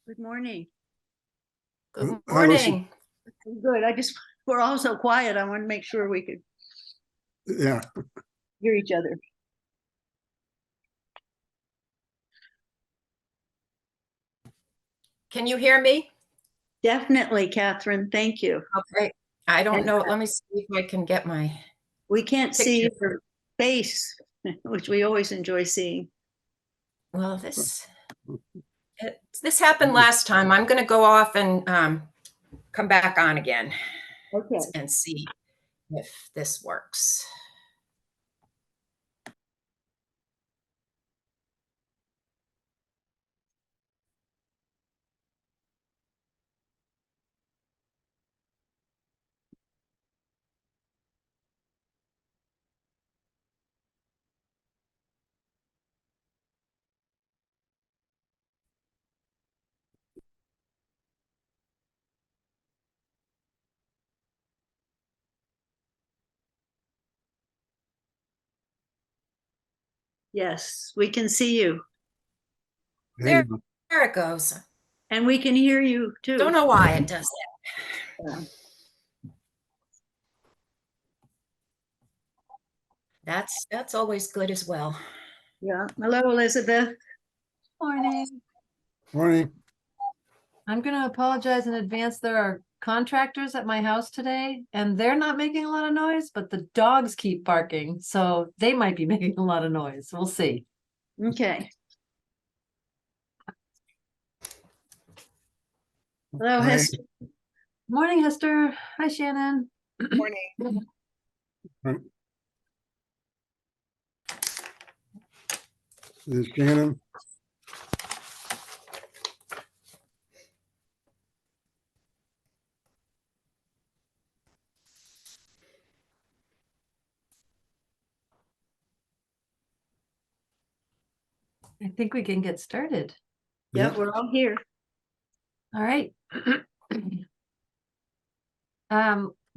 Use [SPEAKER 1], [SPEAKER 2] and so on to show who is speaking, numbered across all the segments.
[SPEAKER 1] Good morning.
[SPEAKER 2] Good
[SPEAKER 3] Hi, Lucy.
[SPEAKER 2] morning.
[SPEAKER 1] Good. We're all so quiet. I want to make sure we could
[SPEAKER 3] Yeah,
[SPEAKER 1] hear each other.
[SPEAKER 2] Can you hear me?
[SPEAKER 1] Definitely, Catherine. Thank you.
[SPEAKER 2] Okay. I don't
[SPEAKER 1] And,
[SPEAKER 2] know. Let me see if I can get my
[SPEAKER 1] We can't see
[SPEAKER 2] picture.
[SPEAKER 1] your face, which we always enjoy seeing.
[SPEAKER 2] Well, this happened last time. I'm going to go off and come back on again
[SPEAKER 1] Okay.
[SPEAKER 2] and see if this works.
[SPEAKER 1] Yes, we can see you.
[SPEAKER 2] There it goes.
[SPEAKER 1] And we can hear you too.
[SPEAKER 2] Don't know why it does
[SPEAKER 1] Yeah.
[SPEAKER 2] that. That's always good as well.
[SPEAKER 1] Yeah. Hello, Elizabeth.
[SPEAKER 4] Morning.
[SPEAKER 3] morning.
[SPEAKER 4] I'm going to apologize in advance. There are contractors at my house today, and they're not making a lot of noise, but the dogs keep barking, so they might be making a lot of noise. We'll see.
[SPEAKER 1] Okay. Hello,
[SPEAKER 3] Hi.
[SPEAKER 1] Hester.
[SPEAKER 4] Morning, Hester. Hi, Shannon.
[SPEAKER 2] Morning.
[SPEAKER 3] This is Shannon.
[SPEAKER 4] I think we can get started.
[SPEAKER 1] Yeah,
[SPEAKER 3] Yeah.
[SPEAKER 1] we're all here.
[SPEAKER 4] All right.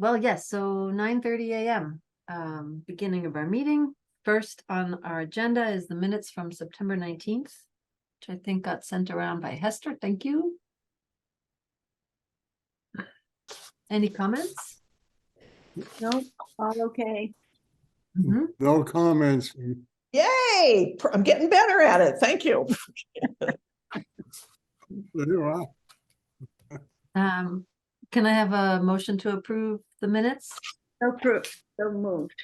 [SPEAKER 4] Well, yes, so 9:30 a.m. Beginning of our meeting. First on our agenda is the minutes from September 19th, which I think got sent around by Hester. Thank you. Any comments?
[SPEAKER 1] No, all okay.
[SPEAKER 4] Mhm.
[SPEAKER 3] No comments.
[SPEAKER 5] Yay! I'm getting better at it. Thank you.
[SPEAKER 3] There you are.
[SPEAKER 4] Can I have a motion to approve the minutes
[SPEAKER 1] So proof. So moved.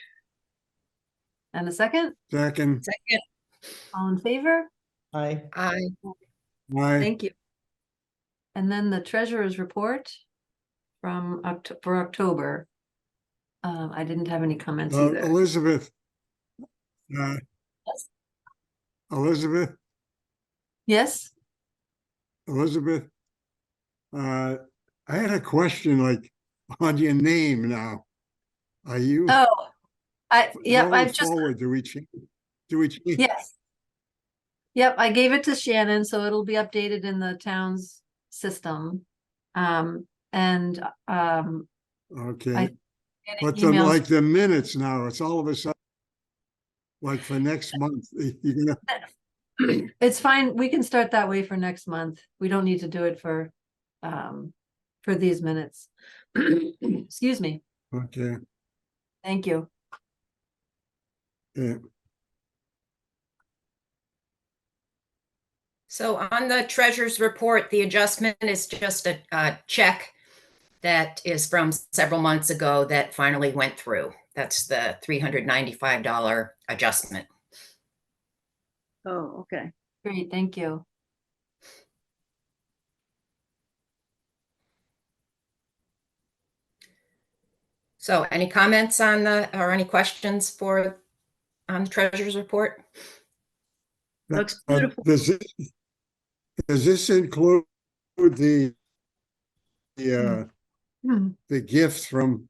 [SPEAKER 4] and a second?
[SPEAKER 3] Second.
[SPEAKER 2] Second.
[SPEAKER 4] All in favor?
[SPEAKER 5] Hi.
[SPEAKER 2] I
[SPEAKER 3] Hi.
[SPEAKER 4] Thank you. And then the treasurer's report from for October. I didn't have any comments either.
[SPEAKER 3] Elizabeth. Elizabeth.
[SPEAKER 4] Yes?
[SPEAKER 3] Elizabeth. I had a question like on your name now. Are you?
[SPEAKER 4] Oh, yep,
[SPEAKER 3] going
[SPEAKER 4] I've just,
[SPEAKER 3] forward, do we change?
[SPEAKER 4] yes. Yep, I gave it to Shannon, so it'll be updated in the town's system. And
[SPEAKER 3] Okay.
[SPEAKER 4] I get
[SPEAKER 3] But
[SPEAKER 4] emails.
[SPEAKER 3] like the minutes now, it's all of a sudden, like for next month, you're gonna.
[SPEAKER 4] It's fine. We can start that way for next month. We don't need to do it for these minutes. Excuse me.
[SPEAKER 3] Okay.
[SPEAKER 4] Thank you.
[SPEAKER 3] Yeah.
[SPEAKER 2] So on the treasurer's report, the adjustment is just a check that is from several months ago that finally went through. That's the $395 adjustment.
[SPEAKER 1] Oh, okay.
[SPEAKER 4] Great. Thank you.
[SPEAKER 2] So any comments on or any questions on the treasurer's report?
[SPEAKER 1] Looks beautiful.
[SPEAKER 3] Does this include the gift from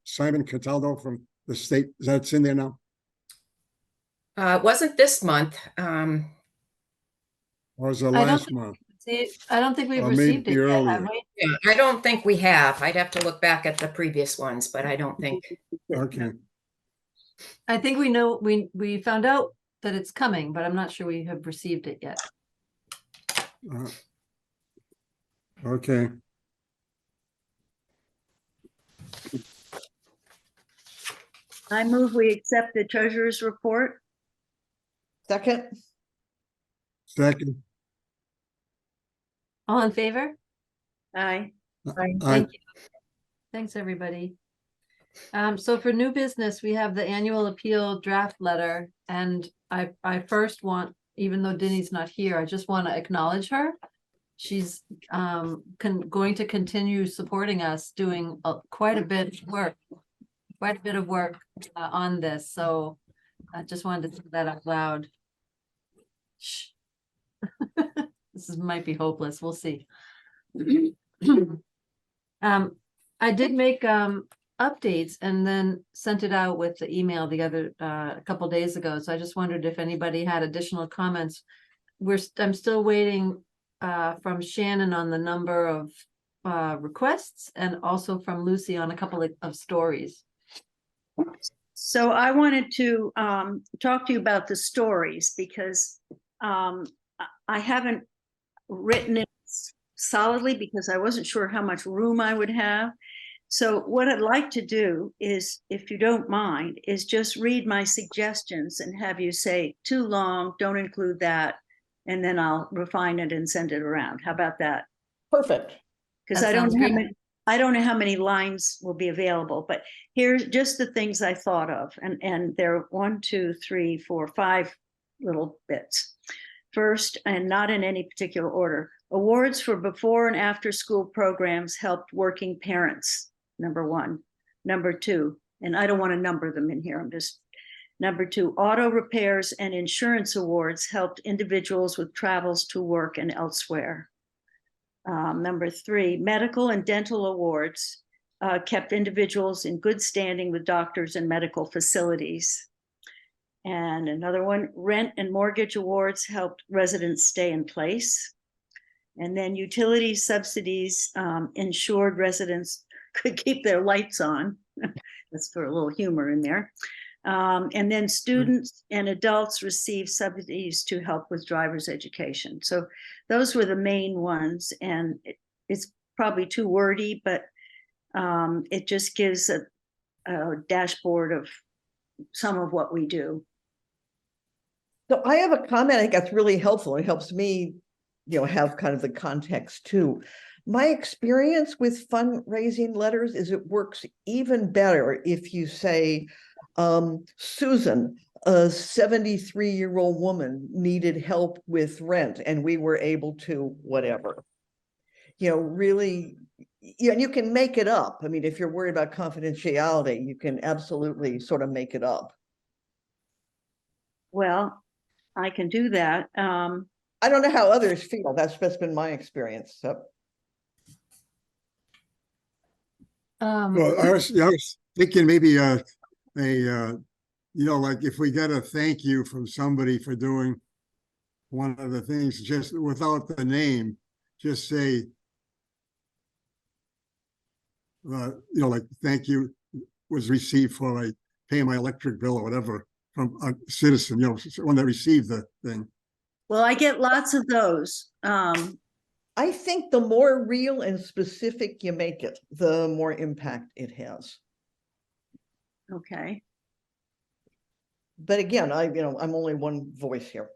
[SPEAKER 3] Simon Cataldo from the state? That's in there now?
[SPEAKER 2] It wasn't this month.
[SPEAKER 3] Or was it last month?
[SPEAKER 4] I don't think we've
[SPEAKER 3] Or
[SPEAKER 4] received
[SPEAKER 3] maybe
[SPEAKER 4] it yet, have
[SPEAKER 3] earlier.
[SPEAKER 4] we?
[SPEAKER 2] Yeah, I don't think we have. I'd have to look back at the previous ones, but I don't think.
[SPEAKER 3] Okay.
[SPEAKER 4] I think we know we found out that it's coming, but I'm not sure we have received it yet.
[SPEAKER 3] Okay,
[SPEAKER 1] I move we accept the treasurer's report.
[SPEAKER 5] Second,
[SPEAKER 3] second.
[SPEAKER 4] All in favor?
[SPEAKER 1] Aye.
[SPEAKER 3] I,
[SPEAKER 4] Thank you. Thanks, everybody. So for new business, we have the annual appeal draft letter, and I first want, even though Denny's not here, I just want to acknowledge her. She's going to continue supporting us, doing quite a bit of work on this. So I just wanted to say that out loud. Shh. Might be hopeless. We'll see. I did make updates and then sent it out with the email the other a couple days ago. So I just wondered if anybody had additional comments. I'm still waiting from Shannon on the number of requests, and also from Lucy on a couple of stories.
[SPEAKER 1] So I wanted to talk to you about the stories, because I haven't written it solidly because I wasn't sure how much room I would have. So what I'd like to do is, if you don't mind, is just read my suggestions and have you say too long, don't include that, and then I'll refine it and send it around. How about that?
[SPEAKER 5] perfect.
[SPEAKER 1] Because
[SPEAKER 4] That
[SPEAKER 1] I don't
[SPEAKER 4] sounds
[SPEAKER 1] know how
[SPEAKER 4] great.
[SPEAKER 1] many, I don't know how many lines will be available, but here's just the things I thought of. And there are 1, 2, 3, 4, 5 little bits. First, and not in any particular order, awards for before and after school programs helped working parents, number 1. Number 2, and I don't want to number them in here, I'm just, number 2, auto repairs and insurance awards helped individuals with travels to work and elsewhere. Number 3, medical and dental awards kept individuals in good standing with doctors and medical facilities. And another one, rent and mortgage awards helped residents stay in place. And then utility subsidies ensured residents could keep their lights on. That's for a little humor in there. And then students and adults receive subsidies to help with driver's education. So those were the main ones. And it's probably too wordy, but it just gives a dashboard of some of what we do.
[SPEAKER 5] So I have a comment. I think that's really helpful. It helps me, have kind of the context too. My experience with fundraising letters is it works even better if you say, Susan, a 73-year-old woman needed help with rent and we were able to whatever. Really, and you can make it up. I mean, if you're worried about confidentiality, you can absolutely sort of make it up.
[SPEAKER 1] Well, I can do that.
[SPEAKER 5] I don't know how others feel. That's been my experience. So.
[SPEAKER 3] Well, I was thinking maybe like if we get a thank you from somebody for doing one of the things, just without the name, just say, like thank you was received for like paying my electric bill or whatever from a citizen, one that received the thing.
[SPEAKER 1] Well, I get lots of those.
[SPEAKER 5] I think the more real and specific you make it, the more impact it has.
[SPEAKER 1] Okay.
[SPEAKER 5] But again, I'm only one voice here.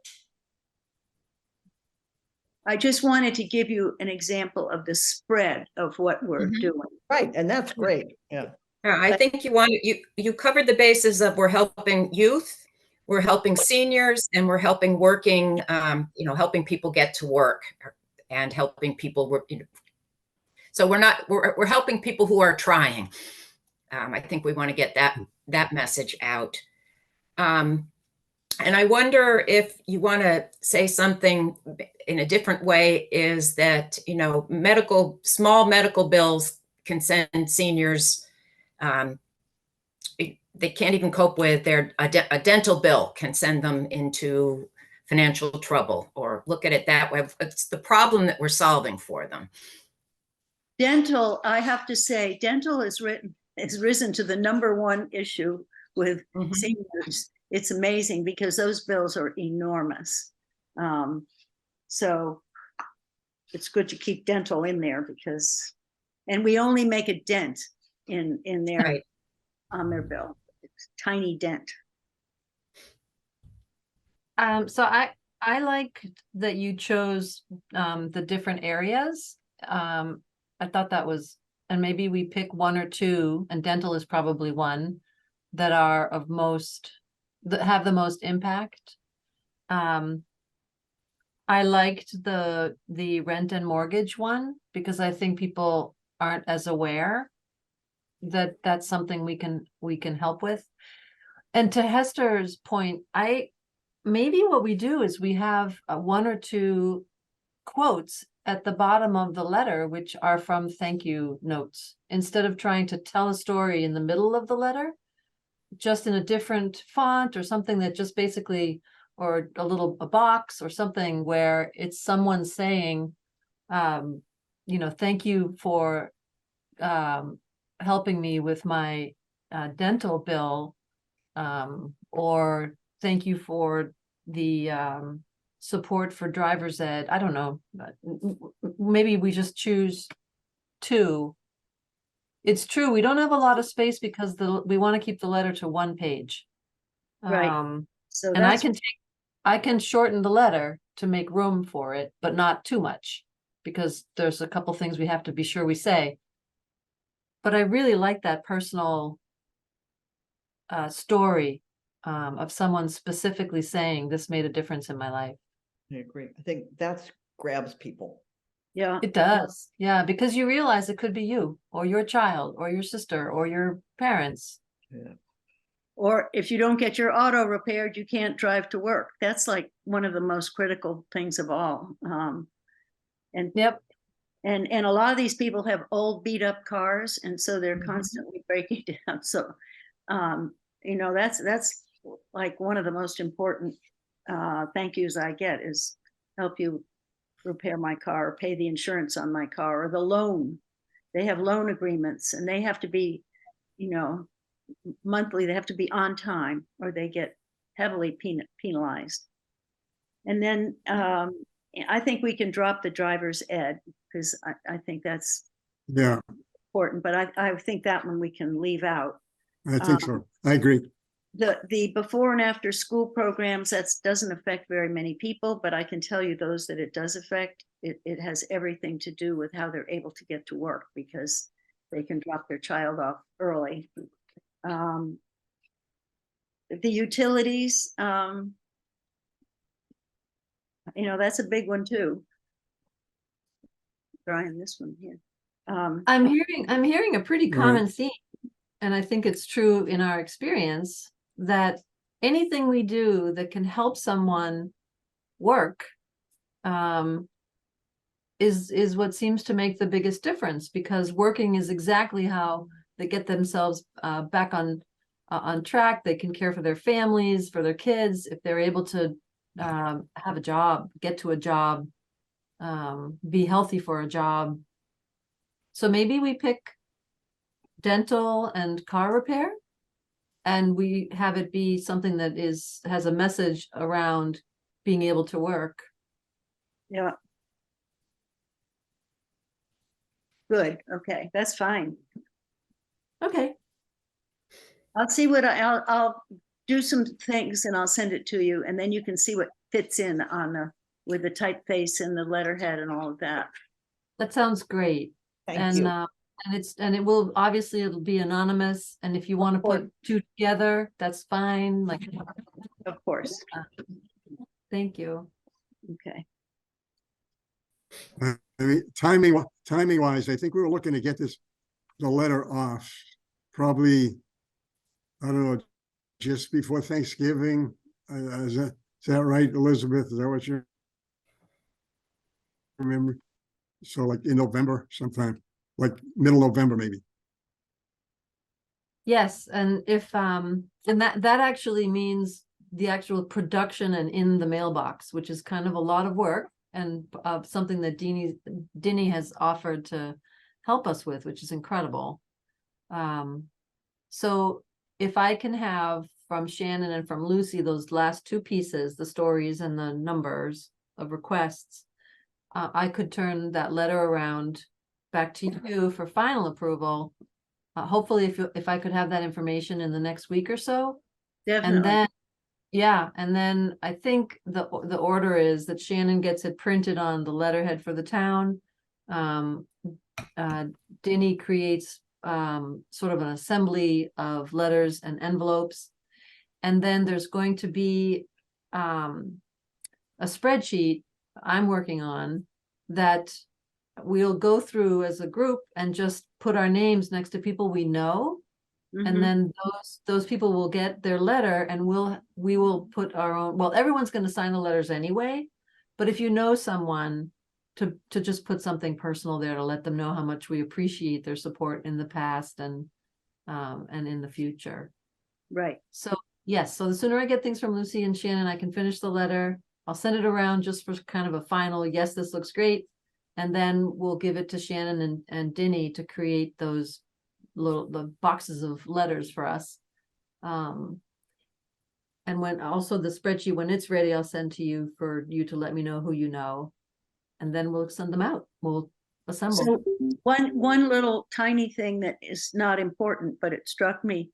[SPEAKER 1] I just wanted to give you an example of the spread of what we're doing.
[SPEAKER 5] Right, and that's great. Yeah.
[SPEAKER 2] I think you covered the bases of we're helping youth, we're helping seniors, and we're helping working, helping people get to work and helping people work. So we're helping people who are trying. I think we want to get that message out. And I wonder if you want to say something in a different way, is that, small medical bills can send seniors, they can't even cope with a dental bill can send them into financial trouble, or look at it that way. It's the problem that we're solving for them.
[SPEAKER 1] Dental, I have to say, dental has risen to the #1 issue with seniors. It's amazing because those bills are enormous. So it's good to keep dental in there because, and we only make a dent in their,
[SPEAKER 2] Right.
[SPEAKER 1] on their bill. It's tiny dent.
[SPEAKER 4] So I like that you chose the different areas. I thought that was, and maybe we pick one or two, and dental is probably one that are of most, that have the most impact. I liked the rent and mortgage one because I think people aren't as aware that that's something we can help with. And to Hester's point, maybe what we do is we have one or two quotes at the bottom of the letter, which are from thank you notes, instead of trying to tell a story in the middle of the letter, just in a different font or something that just basically, or a box or something where it's someone saying, thank you for helping me with my dental bill, or thank you for the support for driver's ed. I don't know. Maybe we just choose two. It's true, we don't have a lot of space because we want to keep the letter to one page.
[SPEAKER 1] Right. So
[SPEAKER 4] And
[SPEAKER 1] that's,
[SPEAKER 4] I can shorten the letter to make room for it, but not too much, because there's a couple things we have to be sure we say. But I really like that personal story of someone specifically saying this made a difference in my life.
[SPEAKER 5] I agree. I think that's grabs people.
[SPEAKER 1] yeah.
[SPEAKER 4] It does. Yeah, because you realize it could be you or your child or your sister or your parents.
[SPEAKER 5] Yeah.
[SPEAKER 1] Or if you don't get your auto repaired, you can't drive to work. That's like one of the most critical things of all. And
[SPEAKER 4] Yep.
[SPEAKER 1] and a lot of these people have old beat up cars, and so they're
[SPEAKER 5] Mhm.
[SPEAKER 1] constantly breaking down. So, that's like one of the most important thank yous I get is help you repair my car, or pay the insurance on my car, or the loan. They have loan agreements, and they have to be, monthly. They have to be on time, or they get heavily penalized. And then I think we can drop the driver's ed because I think that's
[SPEAKER 3] Yeah,
[SPEAKER 1] important, but I think that one we can leave out.
[SPEAKER 3] I think so. I agree.
[SPEAKER 1] The before and after school programs, that doesn't affect very many people, but I can tell you those that it does affect, it has everything to do with how they're able to get to work because they can drop their child off early. The utilities, that's a big one too. Brian, this one here.
[SPEAKER 4] I'm hearing a pretty
[SPEAKER 3] Right.
[SPEAKER 4] common theme, and I think it's true in our experience that anything we do that can help someone work is what seems to make the biggest difference, because working is exactly how they get themselves back on track. They can care for their families, for their kids, if they're able to have a job, get to a job, be healthy for a job. So maybe we pick dental and car repair, and we have it be something that has a message around being able to work.
[SPEAKER 1] Yeah. Good. Okay, that's fine.
[SPEAKER 4] Okay.
[SPEAKER 1] I'll see what I'll do some things and I'll send it to you, and then you can see what fits in on with the typeface and the letterhead and all of that.
[SPEAKER 4] That sounds great.
[SPEAKER 5] Thank you.
[SPEAKER 4] And it will, obviously it'll be anonymous, and if you want to put two together, that's fine. Like,
[SPEAKER 1] Of course.
[SPEAKER 4] thank you.
[SPEAKER 1] Okay.
[SPEAKER 3] I mean, timing wise, I think we were looking to get the letter off probably, I don't know, just before Thanksgiving. Is that right, Elizabeth? Is that what you remember? So like in November sometime, like middle November, maybe.
[SPEAKER 4] Yes, and if and that actually means the actual production and in the mailbox, which is kind of a lot of work, and something that Dinny has offered to help us with, which is incredible. So if I can have from Shannon and from Lucy those last two pieces, the stories and the numbers of requests, I could turn that letter around back to you for final approval. Hopefully, if I could have that information in the next week or so, and
[SPEAKER 1] Definitely.
[SPEAKER 4] then, yeah, and then I think the order is that Shannon gets it printed on the letterhead for the town. Denny creates sort of an assembly of letters and envelopes. And then there's going to be a spreadsheet I'm working on that we'll go through as a group and just put our names next to people we know.
[SPEAKER 1] Mhm.
[SPEAKER 4] And then those people will get their letter, and we will put our own, well, everyone's going to sign the letters anyway, but if you know someone, to just put something personal there to let them know how much we appreciate their support in the past and in the future.
[SPEAKER 1] Right.
[SPEAKER 4] So yes, so the sooner I get things from Lucy and Shannon, I can finish the letter. I'll send it around just for kind of a final, yes, this looks great. And then we'll give it to Shannon and Denny to create those the boxes of letters for us. And when also the spreadsheet, when it's ready, I'll send to you for you to let me know who you know. And then we'll send them out. We'll assemble.
[SPEAKER 1] So one little tiny thing that is not important, but it struck me.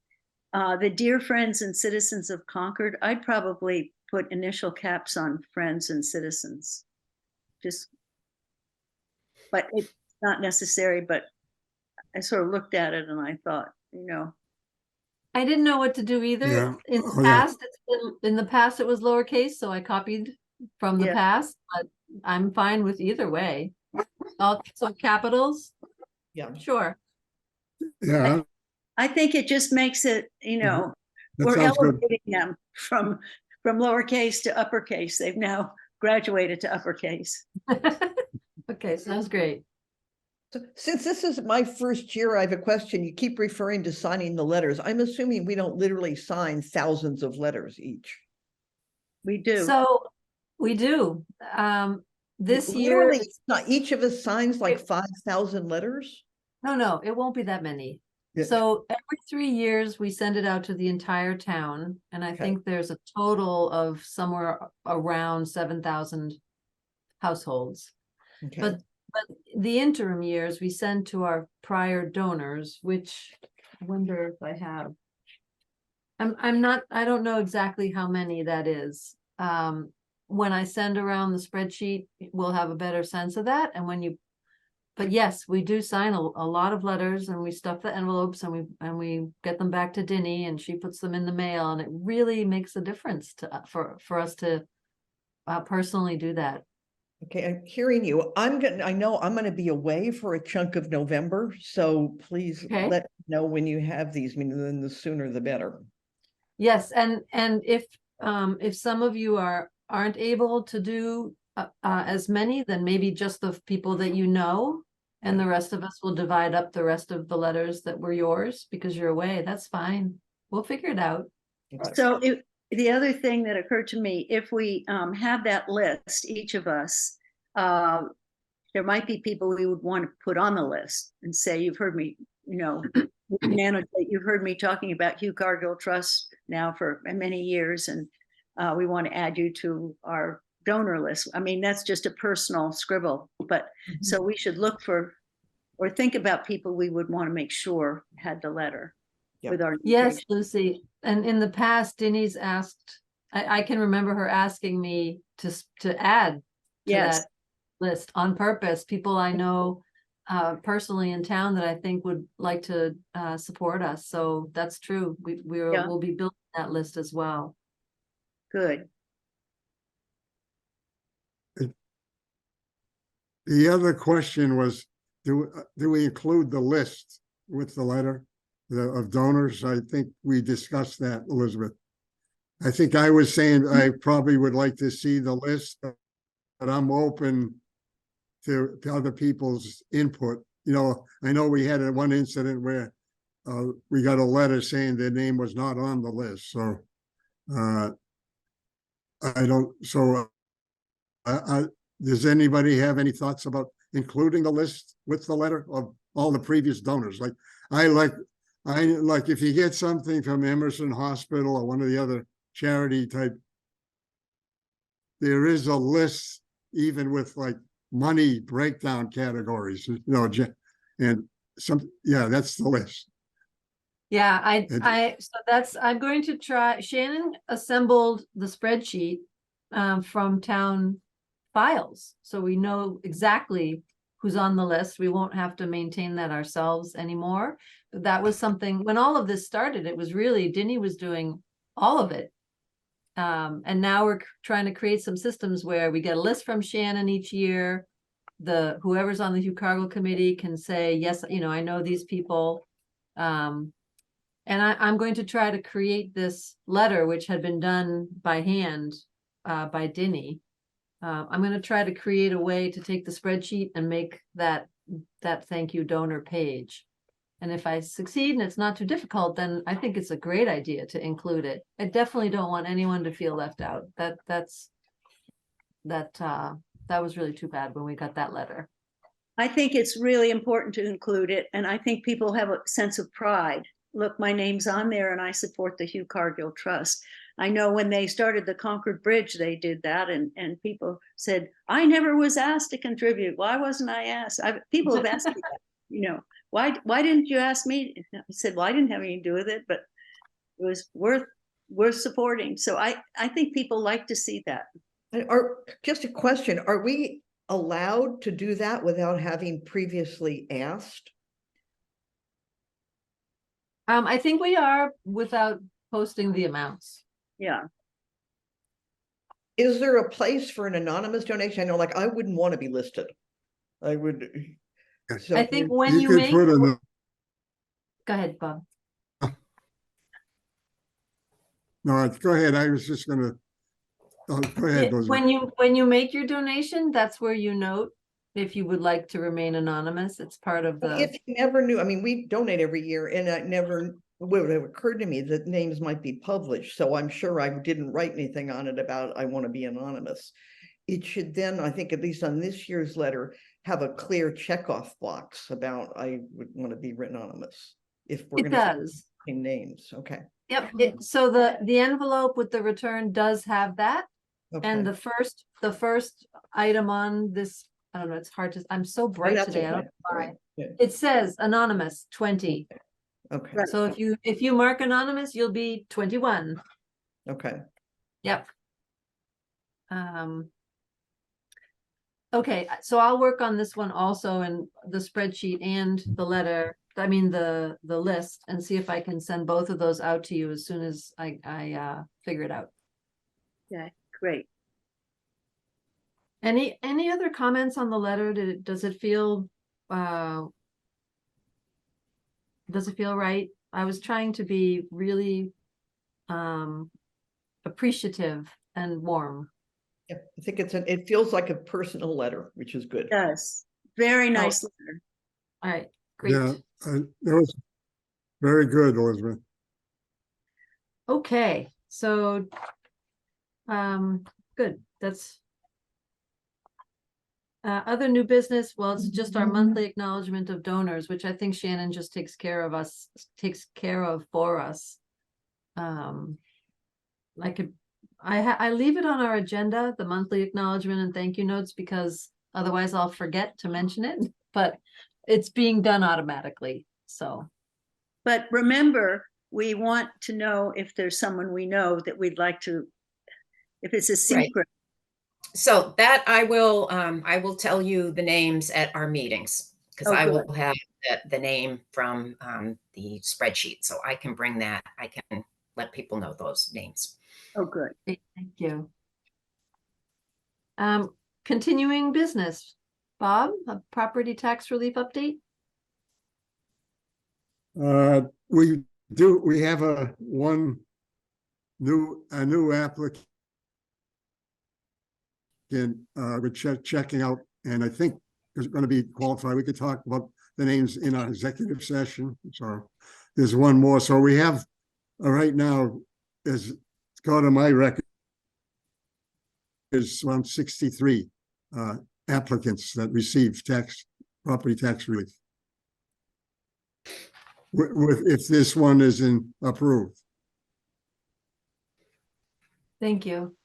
[SPEAKER 1] The dear friends and citizens of Concord, I'd probably put initial caps on friends and citizens. But it's not necessary, but I sort of looked at it and I thought,
[SPEAKER 4] I didn't know what to do either.
[SPEAKER 3] Yeah.
[SPEAKER 4] In the
[SPEAKER 3] Oh, yeah.
[SPEAKER 4] past, in the past it was lowercase, so I copied from the
[SPEAKER 1] Yeah.
[SPEAKER 4] past, but I'm fine with either way. So capitals,
[SPEAKER 5] Yeah.
[SPEAKER 4] sure.
[SPEAKER 3] Yeah,
[SPEAKER 1] I think it just makes it,
[SPEAKER 3] that
[SPEAKER 1] we're
[SPEAKER 3] sounds good.
[SPEAKER 1] elevating them from lowercase to uppercase. They've now graduated to uppercase.
[SPEAKER 4] Okay, sounds great.
[SPEAKER 5] So since this is my first year, I have a question. You keep referring to signing the letters. I'm assuming we don't literally sign thousands of letters each.
[SPEAKER 1] We do.
[SPEAKER 4] So we do. This year,
[SPEAKER 5] Literally, not each of us signs like 5,000 letters.
[SPEAKER 4] no, it won't be that many.
[SPEAKER 5] Yeah.
[SPEAKER 4] So every 3 years, we send it out to the entire town, and I
[SPEAKER 5] Okay.
[SPEAKER 4] think there's a total of somewhere around 7,000 households.
[SPEAKER 5] Okay.
[SPEAKER 4] But the interim years, we send to our prior donors, which I wonder if I have. I don't know exactly how many that is. When I send around the spreadsheet, we'll have a better sense of that. And but yes, we do sign a lot of letters, and we stuff the envelopes, and we get them back to Denny, and she puts them in the mail, and it really makes a difference for us to personally do that.
[SPEAKER 5] Okay, I'm hearing you. I know I'm gonna be away for a chunk of November, so please
[SPEAKER 4] Okay.
[SPEAKER 5] let me know when you have these, then the sooner the better.
[SPEAKER 4] Yes, and if some of you aren't able to do as many, then maybe just the people that you know, and the rest of us will divide up the rest of the letters that were yours because you're away. That's fine. We'll figure it out.
[SPEAKER 1] So the other thing that occurred to me, if we have that list, each of us, there might be people we would want to put on the list and say, you've heard me, you've heard me talking about Hugh Cargill Trust now for many years, and we want to add you to our donor list. I mean, that's just a personal scribble, but so we should look for or think about people we would want to make sure had the letter.
[SPEAKER 5] Yep.
[SPEAKER 1] With our
[SPEAKER 4] Yes,
[SPEAKER 1] invitation.
[SPEAKER 4] Lucy. And in the past, Denny's asked, I can remember her asking me to add to
[SPEAKER 1] Yes.
[SPEAKER 4] that list on purpose, people I know personally in town that I think would like to support us. So that's true. We'll be building that list as well.
[SPEAKER 1] Good.
[SPEAKER 3] The other question was, do we include the list with the letter of donors? I think we discussed that, Elizabeth. I think I was saying I probably would like to see the list, but I'm open to other people's input. I know we had one incident where we got a letter saying their name was not on the list. So does anybody have any thoughts about including the list with the letter of all the previous donors? Like if you get something from Emerson Hospital or one of the other charity type, there is a list, even with like money breakdown categories, and yeah, that's the list.
[SPEAKER 4] Yeah,
[SPEAKER 3] And-
[SPEAKER 4] I'm going to try, Shannon assembled the spreadsheet from town files. So we know exactly who's on the list. We won't have to maintain that ourselves anymore. But that was something, when all of this started, it was really, Denny was doing all of it. And now we're trying to create some systems where we get a list from Shannon each year. Whoever's on the Hugh Cargill committee can say, yes, I know these people. And I'm going to try to create this letter, which had been done by hand by Denny. I'm going to try to create a way to take the spreadsheet and make that thank you donor page. And if I succeed and it's not too difficult, then I think it's a great idea to include it. I definitely don't want anyone to feel left out. That was really too bad when we got that letter.
[SPEAKER 1] I think it's really important to include it, and I think people have a sense of pride. Look, my name's on there and I support the Hugh Cargill Trust. I know when they started the Concord Bridge, they did that, and people said, I never was asked to contribute. Why wasn't I asked? People have asked me that, why didn't you ask me? I said, well, I didn't have anything to do with it, but it was worth supporting. So I think people like to see that.
[SPEAKER 5] Just a question, are we allowed to do that without having previously asked?
[SPEAKER 4] I think we are, without posting the amounts.
[SPEAKER 1] Yeah.
[SPEAKER 5] Is there a place for an anonymous donation? I know, like, I wouldn't want to be listed. I would. So
[SPEAKER 4] I think when you
[SPEAKER 3] could
[SPEAKER 4] make,
[SPEAKER 3] put
[SPEAKER 4] go ahead, Bob.
[SPEAKER 3] No, go ahead. I was just gonna, go ahead.
[SPEAKER 4] When you make your donation, that's where you note if you would like to remain anonymous. It's part of the.
[SPEAKER 5] If you never knew, I mean, we donate every year, and it never would have occurred to me that names might be published. So I'm sure I didn't write anything on it about I want to be anonymous. It should then, I think, at least on this year's letter, have a clear checkoff box about I would want to be written anonymous. If we're
[SPEAKER 4] It
[SPEAKER 5] going to
[SPEAKER 4] does.
[SPEAKER 5] names, okay.
[SPEAKER 4] Yep. So the envelope with the return does have that. And
[SPEAKER 5] Okay.
[SPEAKER 4] the first item on this, I don't know, it's hard to, I'm so bright
[SPEAKER 5] That's
[SPEAKER 4] today. I don't
[SPEAKER 5] okay.
[SPEAKER 4] know why.
[SPEAKER 5] Right. Yeah.
[SPEAKER 4] It says anonymous 20.
[SPEAKER 5] Okay.
[SPEAKER 1] Right.
[SPEAKER 4] So if you mark anonymous, you'll be 21.
[SPEAKER 5] Okay.
[SPEAKER 4] Yep. Okay, so I'll work on this one also, and the spreadsheet and the letter, I mean, the list, and see if I can send both of those out to you as soon as I figure it out.
[SPEAKER 1] Yeah, great.
[SPEAKER 4] Any other comments on the letter? Does it feel right? I was trying to be really appreciative and warm.
[SPEAKER 5] Yeah, I think it feels like a personal letter, which is good.
[SPEAKER 1] Yes, very nice letter.
[SPEAKER 4] All right, great.
[SPEAKER 3] Yeah, that was very good, Elizabeth.
[SPEAKER 4] Okay, so good. That's other new business. Well, it's just our monthly acknowledgement of donors, which I think Shannon just takes care of for us. I leave it on our agenda, the monthly acknowledgement and thank you notes, because otherwise I'll forget to mention it, but it's being done automatically, so.
[SPEAKER 1] But remember, we want to know if there's someone we know that we'd like to, if it's a secret.
[SPEAKER 2] So that I will tell you the names at our meetings, because I will have the name from the spreadsheet. So I can bring that. I can let people know those names.
[SPEAKER 1] Oh, good.
[SPEAKER 4] Thank you. Continuing business. Bob, a property tax relief update?
[SPEAKER 3] We have a new applicant. We're checking out, and I think is going to be qualified. We could talk about the names in our executive session. So there's one more. So we have right now, is go to my record, is around 63 applicants that receive property tax relief. If this one isn't approved.
[SPEAKER 4] Thank you.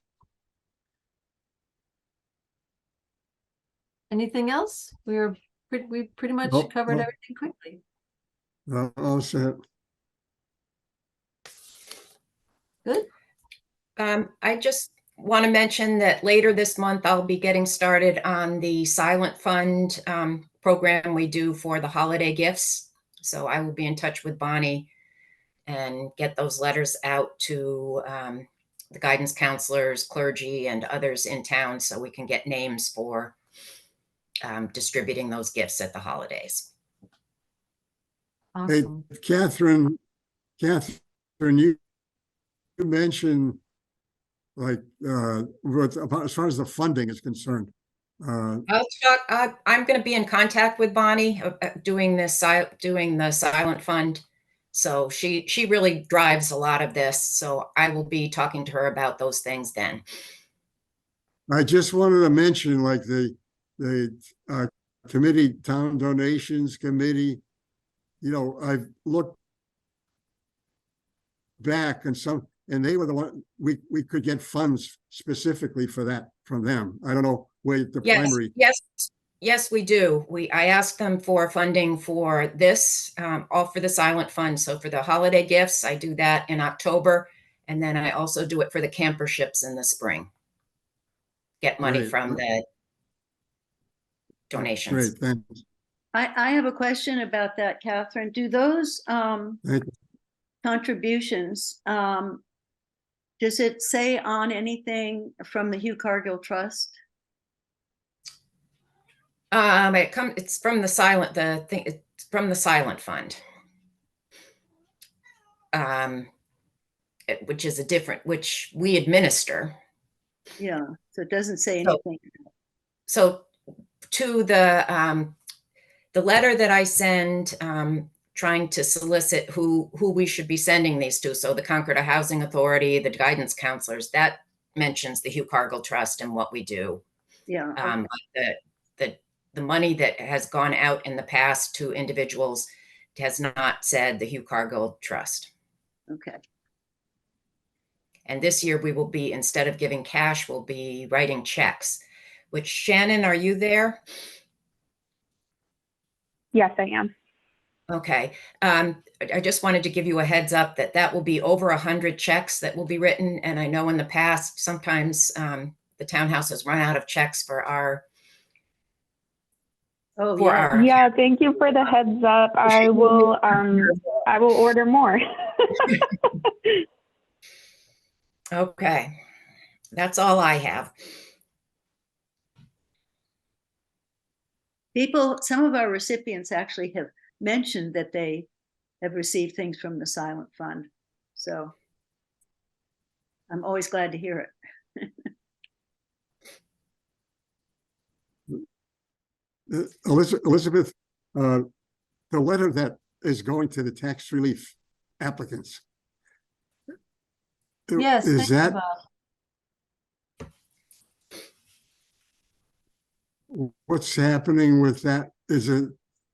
[SPEAKER 4] Anything else? We pretty much
[SPEAKER 3] Nope,
[SPEAKER 4] covered
[SPEAKER 3] nope.
[SPEAKER 4] everything quickly.
[SPEAKER 3] All set.
[SPEAKER 4] Good.
[SPEAKER 2] I just want to mention that later this month, I'll be getting started on the Silent Fund program we do for the holiday gifts. So I will be in touch with Bonnie and get those letters out to the guidance counselors, clergy, and others in town so we can get names for distributing those gifts at the holidays.
[SPEAKER 3] Hey,
[SPEAKER 4] Awesome.
[SPEAKER 3] Catherine, you mentioned like about as far as the funding is concerned.
[SPEAKER 2] I'm going to be in contact with Bonnie doing the Silent Fund. So she really drives a lot of this. So I will be talking to her about those things then.
[SPEAKER 3] I just wanted to mention like the committee, town donations committee, I've looked back and they were the one we could get funds specifically for that from them. I don't know where the primary.
[SPEAKER 2] Yes, we do. I asked them for funding for this, all for the Silent Fund. So for the holiday gifts, I do that in October. And then I also do it for the camper ships in the spring. Get money
[SPEAKER 3] Great.
[SPEAKER 2] from the donations.
[SPEAKER 3] Great, thanks.
[SPEAKER 1] I have a question about that, Catherine. Do those
[SPEAKER 3] Thank you.
[SPEAKER 1] contributions, does it say on anything from the Hugh Cargill Trust?
[SPEAKER 2] It's from the it's from the Silent Fund. Which is which we administer.
[SPEAKER 1] Yeah, so it doesn't say anything.
[SPEAKER 2] So to the letter that I send, trying to solicit who we should be sending these to. So the Concord Housing Authority, the guidance counselors, that mentions the Hugh Cargill Trust and what we do.
[SPEAKER 1] Yeah.
[SPEAKER 2] The money that has gone out in the past to individuals has not said the Hugh Cargill Trust.
[SPEAKER 1] Okay.
[SPEAKER 2] And this year we will be, instead of giving cash, we'll be writing checks. Which, Shannon, are you there?
[SPEAKER 6] Yes, I am.
[SPEAKER 2] Okay. I just wanted to give you a heads up that will be over 100 checks that will be written. And I know in the past, sometimes the townhouse has run out of checks for our.
[SPEAKER 1] Oh,
[SPEAKER 2] for
[SPEAKER 1] yeah.
[SPEAKER 2] our.
[SPEAKER 6] Yeah, thank you for the heads up. I will order more.
[SPEAKER 2] Okay. That's all I have.
[SPEAKER 1] Some of our recipients actually have mentioned that they have received things from the Silent Fund. So I'm always glad to hear it.
[SPEAKER 3] Elizabeth, the letter that is going to the tax relief applicants.
[SPEAKER 4] Yes.
[SPEAKER 3] Is that what's happening with that? Is it?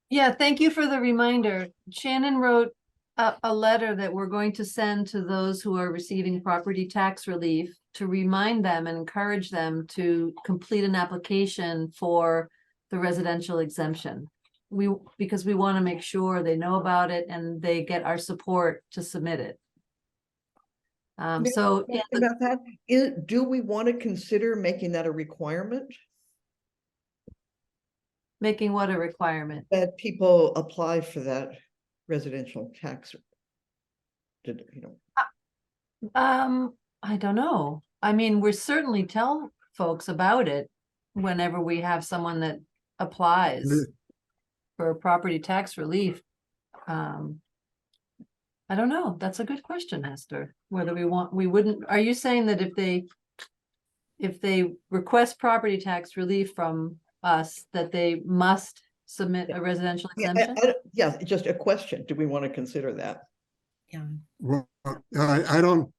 [SPEAKER 4] Yeah, thank you for the reminder. Shannon wrote a letter that we're going to send to those who are receiving property tax relief to remind them and encourage them to complete an application for the residential exemption. Because we want to make sure they know about it and they get our support to submit it. So yeah,
[SPEAKER 5] about that, do we want to consider making that a requirement?
[SPEAKER 4] making what a requirement?
[SPEAKER 5] That people apply for that residential tax.
[SPEAKER 4] I don't know. I mean, we certainly tell folks about it whenever we have someone that applies for property tax relief. I don't know. That's a good question, Esther. Whether we wouldn't, are you saying that if they request property tax relief from us, that they must submit a residential exemption?
[SPEAKER 5] Yeah, just a question. Do we want to consider that?
[SPEAKER 2] Yeah.
[SPEAKER 3] Well, I don't.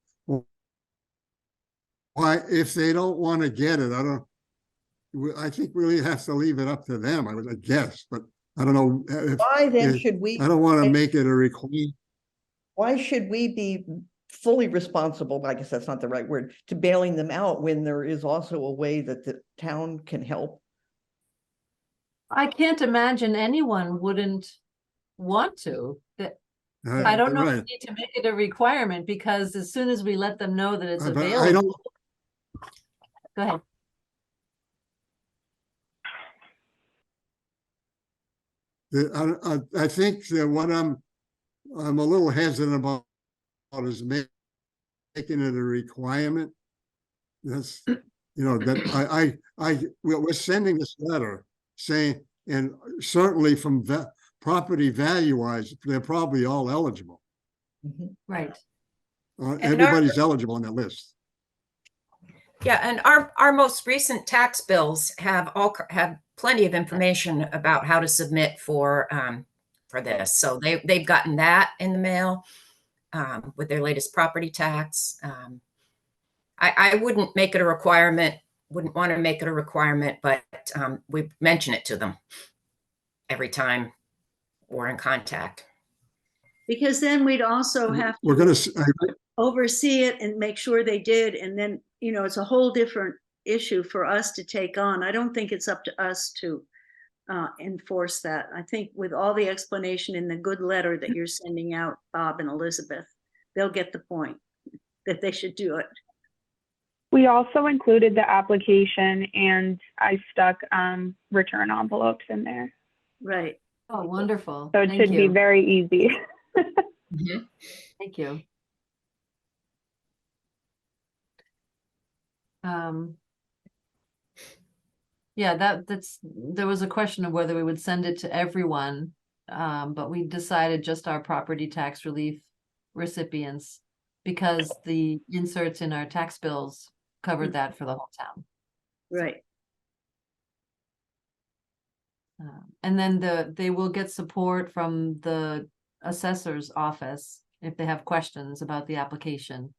[SPEAKER 3] Why, if they don't want to get it, I think we really have to leave it up to them, I would guess, but I don't know.
[SPEAKER 5] Why then should we?
[SPEAKER 3] I don't want to make it a requirement.
[SPEAKER 5] Why should we be fully responsible, I guess that's not the right word, to bailing them out when there is also a way that the town can help?
[SPEAKER 4] I can't imagine anyone wouldn't want to. I don't know if we
[SPEAKER 3] Right.
[SPEAKER 4] need to make it a requirement, because as soon as we let them know that it's
[SPEAKER 3] But I
[SPEAKER 4] available,
[SPEAKER 3] don't,
[SPEAKER 4] go ahead.
[SPEAKER 3] I think that what I'm a little hesitant about is making it a requirement. That's, that we're sending this letter saying, and certainly from property value wise, they're probably all eligible.
[SPEAKER 5] Mhm.
[SPEAKER 4] Right.
[SPEAKER 3] Everybody's eligible on that list.
[SPEAKER 2] Yeah, and our most recent tax bills have plenty of information about how to submit for this. So they've gotten that in the mail with their latest property tax. I wouldn't make it a requirement, wouldn't want to make it a requirement, but we mention it to them every time we're in contact.
[SPEAKER 1] Because then we'd also have
[SPEAKER 3] We're
[SPEAKER 1] to
[SPEAKER 3] going to,
[SPEAKER 1] oversee it and make sure they did. And then, it's a whole different issue for us to take on. I don't think it's up to us to enforce that. I think with all the explanation in the good letter that you're sending out, Bob and Elizabeth, they'll get the point that they should do it.
[SPEAKER 6] We also included the application, and I stuck return envelopes in there.
[SPEAKER 1] Right.
[SPEAKER 4] Oh, wonderful.
[SPEAKER 6] So it
[SPEAKER 4] Thank
[SPEAKER 6] should be
[SPEAKER 4] you.
[SPEAKER 6] very easy.
[SPEAKER 2] Mhm.
[SPEAKER 4] Thank you. Yeah, there was a question of whether we would send it to everyone, but we decided just our property tax relief recipients, because the inserts in our tax bills covered that for the whole town.
[SPEAKER 1] Right.
[SPEAKER 4] And then they will get support from the assessor's office if they have questions about the application.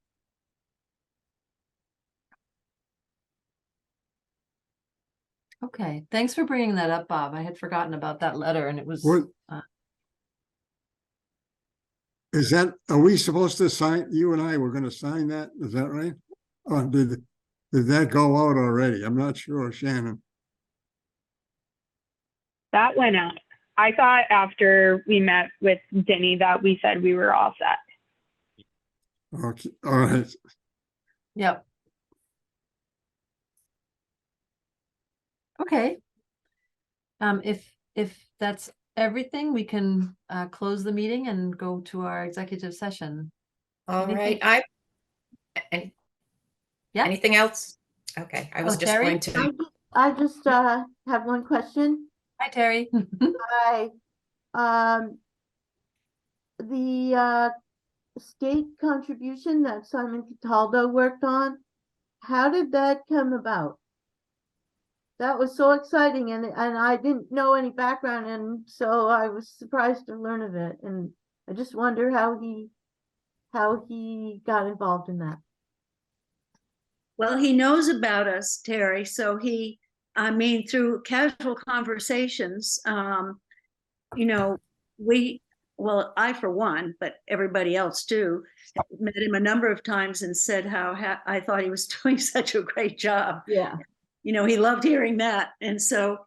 [SPEAKER 4] Okay, thanks for bringing that up, Bob. I had forgotten about that letter, and it was,
[SPEAKER 3] What- are we supposed to sign, you and I were going to sign that? Is that right? Or did that go out already? I'm not sure, Shannon.
[SPEAKER 6] That went out. I thought after we met with Denny that we said we were all set.
[SPEAKER 3] Okay, all right.
[SPEAKER 4] yep. Okay. If that's everything, we can close the meeting and go to our executive session.
[SPEAKER 2] All
[SPEAKER 4] Anything?
[SPEAKER 2] right.
[SPEAKER 4] Yeah.
[SPEAKER 2] Anything else? Okay. I was
[SPEAKER 4] Oh,
[SPEAKER 2] just
[SPEAKER 4] Terry?
[SPEAKER 2] going to.
[SPEAKER 7] I just have one question.
[SPEAKER 4] Hi, Terry.
[SPEAKER 7] Hi. The state contribution that Simon Cataldo worked on, how did that come about? That was so exciting, and I didn't know any background, and so I was surprised to learn of it, and I just wonder how he got involved in that.
[SPEAKER 1] Well, he knows about us, Terry. So through casual conversations, I, for one, but everybody else too, met him a number of times and said how I thought he was doing such a great job.
[SPEAKER 7] Yeah.
[SPEAKER 1] He loved hearing that. And so,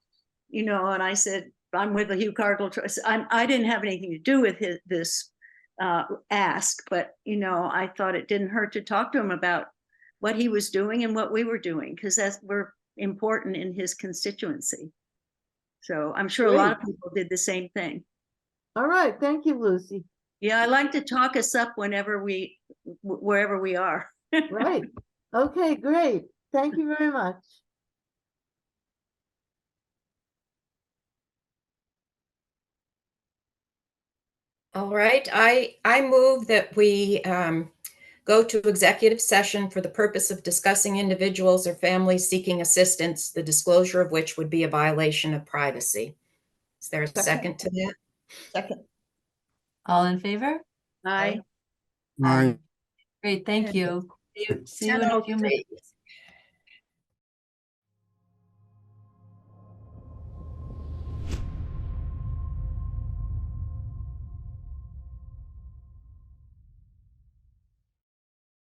[SPEAKER 1] and I said, I'm with the Hugh Cargill Trust. I didn't have anything to do with this ask, but, I thought it didn't hurt to talk to him about what he was doing and what we were doing, because we're important in his constituency. So I'm sure a lot of people did the same thing.
[SPEAKER 7] All right. Thank you, Lucy.
[SPEAKER 1] Yeah, I like to talk us up wherever we are.
[SPEAKER 7] Right. Okay, great. Thank you very much.
[SPEAKER 2] All right. I move that we go to executive session for the purpose of discussing individuals or families seeking assistance, the disclosure of which would be a violation of privacy. Is there a second to that?
[SPEAKER 5] Second.
[SPEAKER 4] All in favor?
[SPEAKER 1] Aye.
[SPEAKER 3] Aye.
[SPEAKER 4] Great, thank you. See you in a few minutes.